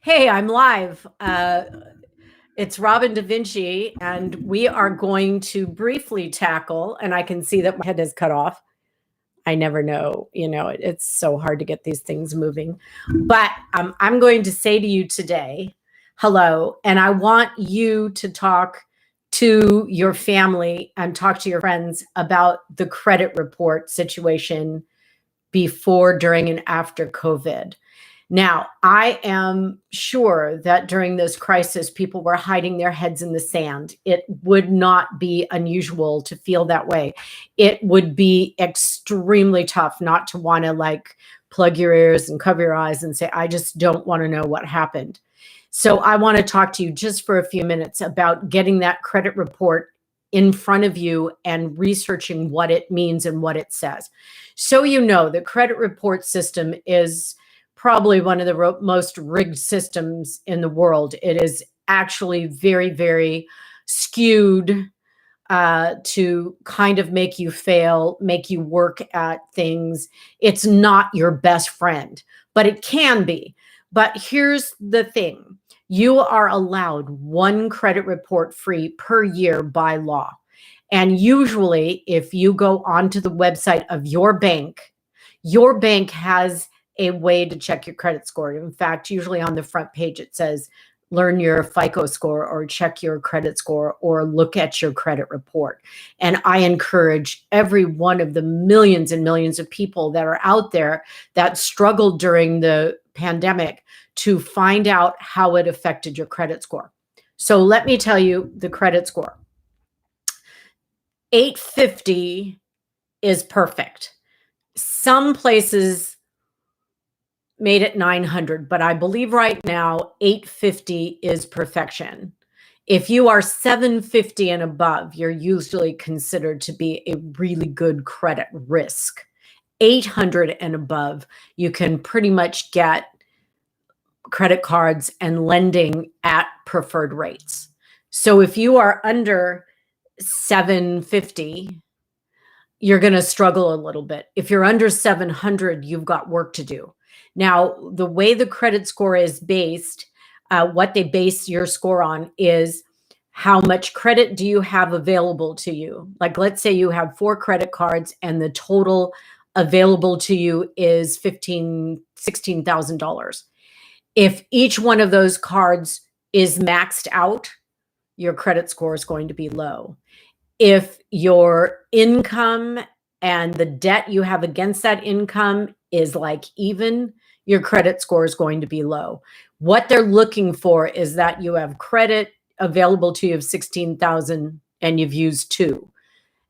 Hey, I'm live. It's Robin Da Vinci, and we are going to briefly tackle, and I can see that my head is cut off. I never know, it's so hard to get these things moving. But I'm going to say to you today, hello, and I want you to talk to your family and talk to your friends about the credit report situation before, during, and after COVID. Now, I am sure that during this crisis, people were hiding their heads in the sand. It would not be unusual to feel that way. It would be extremely tough not to want to plug your ears and cover your eyes and say, I just don't want to know what happened. So I want to talk to you just for a few minutes about getting that credit report in front of you and researching what it means and what it says. So the credit report system is probably one of the most rigged systems in the world. It is actually very, very skewed to kind of make you fail, make you work at things. It's not your best friend, but it can be. But here's the thing. You are allowed one credit report free per year by law. And usually, if you go onto the website of your bank has a way to check your credit score. In fact, usually on the front page, it says, learn your FICO score or check your credit score or look at your credit report. And I encourage every one of the millions and millions of people that are out there that struggled during the pandemic to find out how it affected your credit score. So let me tell you the credit score. 850 is perfect. Some places made it 900, but I believe right now 850 is perfection. If you are 750 and above, you're usually considered to be a really good credit risk. 800 and above, you can pretty much get credit cards and lending at preferred rates. So if you are under 750, you're going to struggle a little bit. If you're under 700, you've got work to do. Now, the way the credit score is based, what they base your score on is how much credit do you have available to you? Like, let's say you have 4 credit cards and the total available to you is $16,000. If each one of those cards is maxed out, your credit score is going to be low. If your income and the debt you have against that income is like even, your credit score is going to be low. What they're looking for is that you have credit available to you of 16,000 and you've used 2.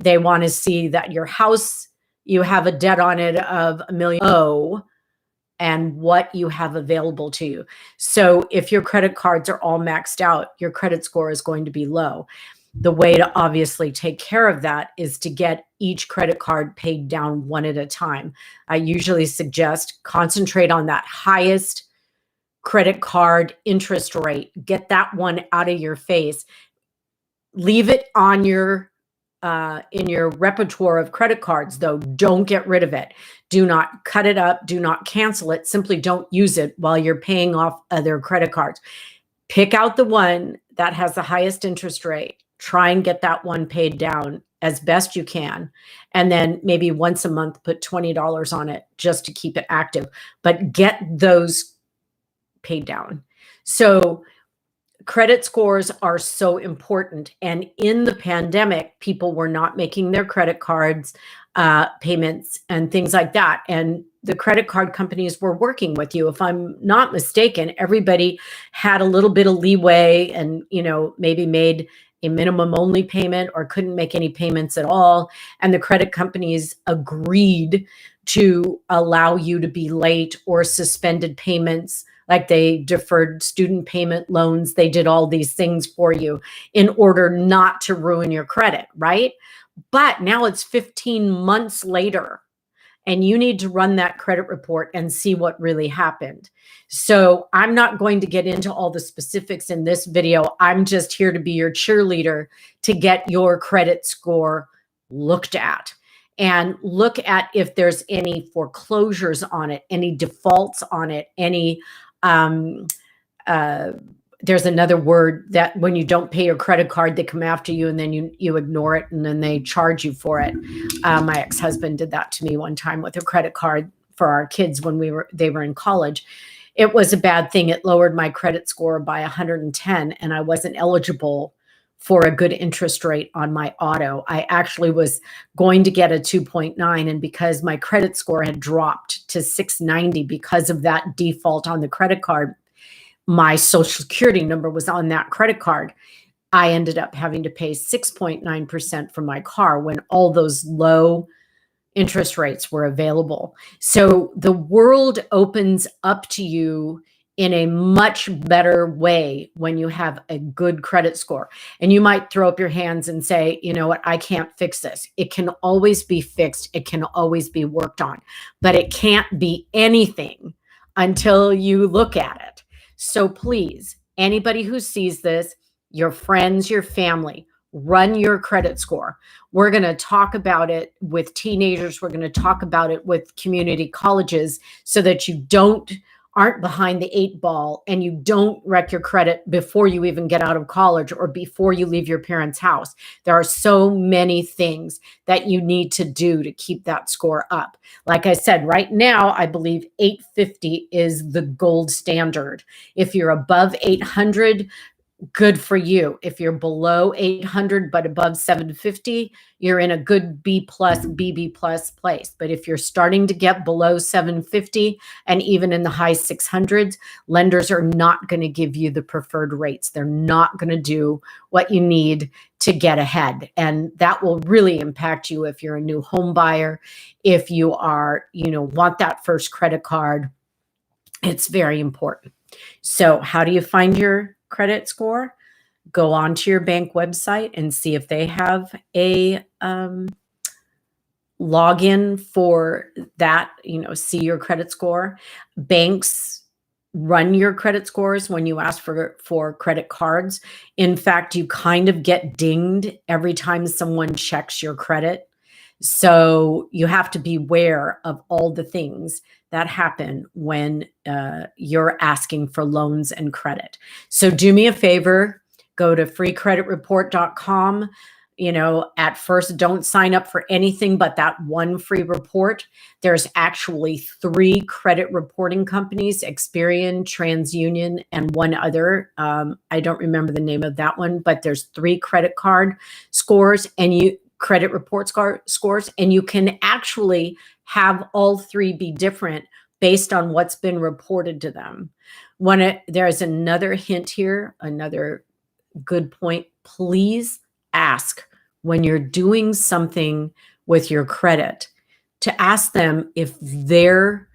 They want to see that your house, you have a debt on it of $1 million and what you have available to you. So if your credit cards are all maxed out, your credit score is going to be low. The way to obviously take care of that is to get each credit card paid down one at a time. I usually suggest concentrate on that highest credit card interest rate. Get that one out of your face. Leave it on your in your repertoire of credit cards, though. Don't get rid of it. Do not cut it up. Do not cancel it. Simply don't use it while you're paying off other credit cards. Pick out the one that has the highest interest rate. Try and get that one paid down as best you can. And then maybe once a month, put $20 on it just to keep it active. But get those paid down. So credit scores are so important. And in the pandemic, people were not making their credit cards payments and things like that. And the credit card companies were working with you. If I'm not mistaken, everybody had a little bit of leeway and, maybe made a minimum only payment or couldn't make any payments at all. And the credit companies agreed to allow you to be late or suspended payments. Like they deferred student payment loans. They did all these things for you in order not to ruin your credit, right? But now it's 15 months later and you need to run that credit report and see what really happened. So I'm not going to get into all the specifics in this video. I'm just here to be your cheerleader to get your credit score looked at. And look at if there's any foreclosures on it, any defaults on it, any there's another word that when you don't pay your credit card, they come after you and then you ignore it and then they charge you for it. My ex-husband did that to me one time with a credit card for our kids when they were in college. It was a bad thing. It lowered my credit score by 110 and I wasn't eligible for a good interest rate on my auto. I actually was going to get a 2.9, and because my credit score had dropped to 690 because of that default on the credit card, my social security number was on that credit card. I ended up having to pay 6.9% for my car when all those low interest rates were available. So the world opens up to you in a much better way when you have a good credit score. And you might throw up your hands and say, you know what, I can't fix this. It can always be fixed. It can always be worked on, but it can't be anything until you look at it. So please, anybody who sees this, your friends, your family, run your credit score. We're going to talk about it with teenagers. We're going to talk about it with community colleges so that you aren't behind the 8 ball and you don't wreck your credit before you even get out of college or before you leave your parents' house. There are so many things that you need to do to keep that score up. Like I said, right now, I believe 850 is the gold standard. If you're above 800, good for you. If you're below 800 but above 750, you're in a good B plus, BB plus place. But if you're starting to get below 750 and even in the high 600s, lenders are not going to give you the preferred rates. They're not going to do what you need to get ahead. And that will really impact you if you're a new home buyer, if you are, want that first credit card. It's very important. So how do you find your credit score? Go onto your bank website and see if they have a login for that, see your credit score. Banks run your credit scores when you ask for credit cards. In fact, you kind of get dinged every time someone checks your credit. So you have to be aware of all the things that happen when you're asking for loans and credit. So do me a favor, go to freecreditreport.com. At first, don't sign up for anything but that one free report. There's actually 3 credit reporting companies, Experian, TransUnion, and one other. I don't remember the name of that one, but there's 3 credit card scores and credit report scores, and you can actually have all 3 be different based on what's been reported to them. There's another hint here, another good point. Please ask when you're doing something with your credit to ask them if their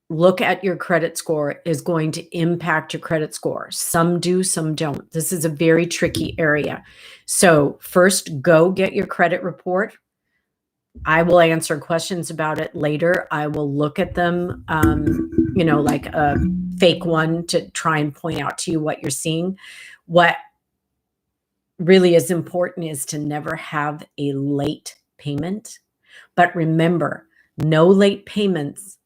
look at your credit score is going to impact your credit score. Some do, some don't. This is a very tricky area. So first, go get your credit report. I will answer questions about it later. I will look at them, like a fake one to try and point out to you what you're seeing. What really is important is to never have a late payment. But remember, no late payments,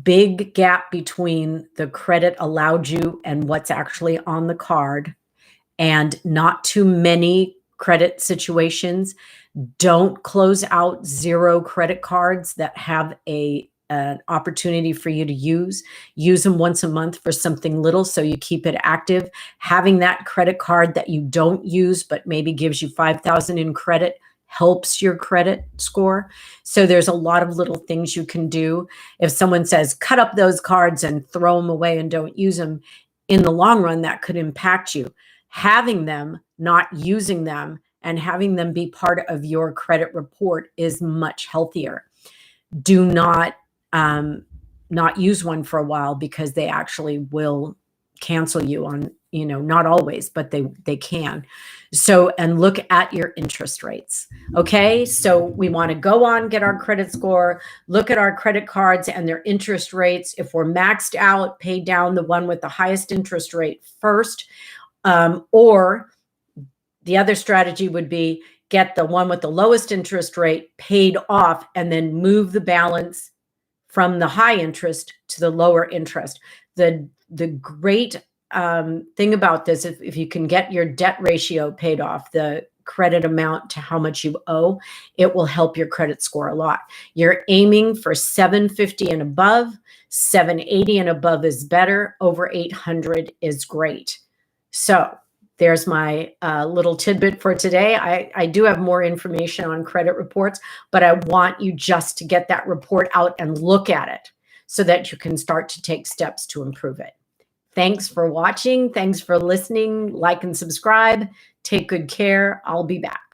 big gap between the credit allowed you and what's actually on the card, and not too many credit situations. Don't close out 0 credit cards that have an opportunity for you to use them once a month for something little so you keep it active. Having that credit card that you don't use but maybe gives you $5,000 in credit helps your credit score. So there's a lot of little things you can do. If someone says cut up those cards and throw them away and don't use them, in the long run that could impact you. Having them, not using them, and having them be part of your credit report is much healthier. Do not use one for a while, because they actually will cancel you on, not always, but they can. So, and look at your interest rates. Okay. So we want to go on, get our credit score, look at our credit cards and their interest rates. If we're maxed out, pay down the one with the highest interest rate first. Or the other strategy would be get the one with the lowest interest rate paid off and then move the balance from the high interest to the lower interest. The great thing about this, if you can get your debt ratio paid off, the credit amount to how much you owe, it will help your credit score a lot. You're aiming for 750 and above. 780 and above is better. Over 800 is great. So there's my little tidbit for today. I do have more information on credit reports, but I want you just to get that report out and look at it so that you can start to take steps to improve it. Thanks for watching. Thanks for listening. Like and subscribe. Take good care. I'll be back.